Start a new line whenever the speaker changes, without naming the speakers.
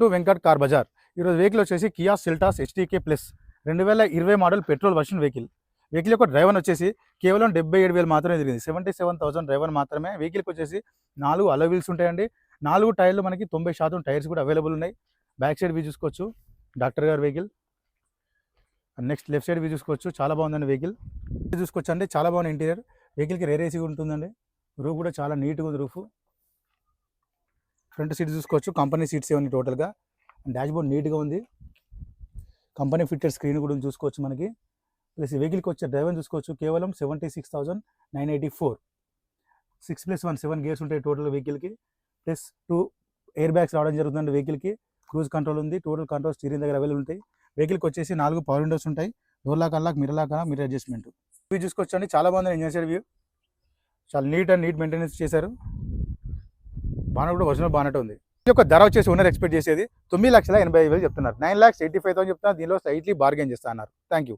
To Venkat car Bazar. ఈరోజు vehicle వచ్చేసి Kia Seltos HTK plus 2020 model petrol version vehicle. Vehicle యొక్క driver వచ్చేసి కేవలం 77,000 మాత్రమే తిరిగింది. 77,000 డ్రైవర్ మాత్రమే. వెహికల్కి వచ్చేసి 4 అలో వీల్స్ ఉంటాయండి. 4 టైర్లు మనకి 90% టైర్స్ కూడా అవైలబుల్ ఉన్నాయి. బ్యాక్ సైడ్ వ్యూ చూసుకోవచ్చు, డాక్టర్ గారు vehicle. Next left side view చూసుకోవచ్చు, చాలా బాగుందండి వెహికల్. చూసుకోవచ్చు అండి, చాలా బాగుంది ఇంటీరియర్. వెహికల్కి రేర్ ఏసీ ఉంటుందండి. రూఫ్ కూడా చాలా నీట్గా ఉంది రూఫ్. ఫ్రంట్ సీట్ చూసుకోవచ్చు, కంపెనీ సీట్స్ ఇవన్నీ టోటల్గా. డాష్ బోర్డ్ నీట్గా ఉంది. కంపెనీ ఫిట్టెడ్ స్క్రీన్ కూడా చూసుకోవచ్చు మనకి. ప్లస్ ఈ వెహికల్కి వచ్చే డ్రైవర్ చూసుకోవచ్చు, కేవలం 76,984. 6+1 7 గేర్స్ ఉంటాయి టోటల్ వెహికల్కి. ప్లస్ 2 ఎయిర్ బ్యాగ్స్ రావడం జరుగుతుంది వెహికల్కి. క్రూజ్ కంట్రోల్ ఉంది, టోటల్ కంట్రోల్ స్టీరింగ్ దగ్గర అవైలబుల్ ఉంటాయి. వెహికల్కి వచ్చేసి 4 పవర్ విండోస్ ఉంటాయి. Door lock, unlock, mirror lock, mirror adjustment. View చూసుకోవచ్చు అండి, చాలా బాగుంది ఇంజన్ సైడ్ వ్యూ. చాలా నీట్ మెయింటెనెన్స్ చేశారు. బానట్ కూడా ఒరిజినల్ బానట్ ఉంది. ఈ యొక్క ధర వచ్చేసి ఓనర్ ఎక్స్పెక్ట్ చేసేది 9,85,000 చెప్తున్నారు. 9,85,000 చెప్తున్నారు. దీనిలో స్లైట్లీ బార్గెన్ చేస్తా అన్నారు. Thank you.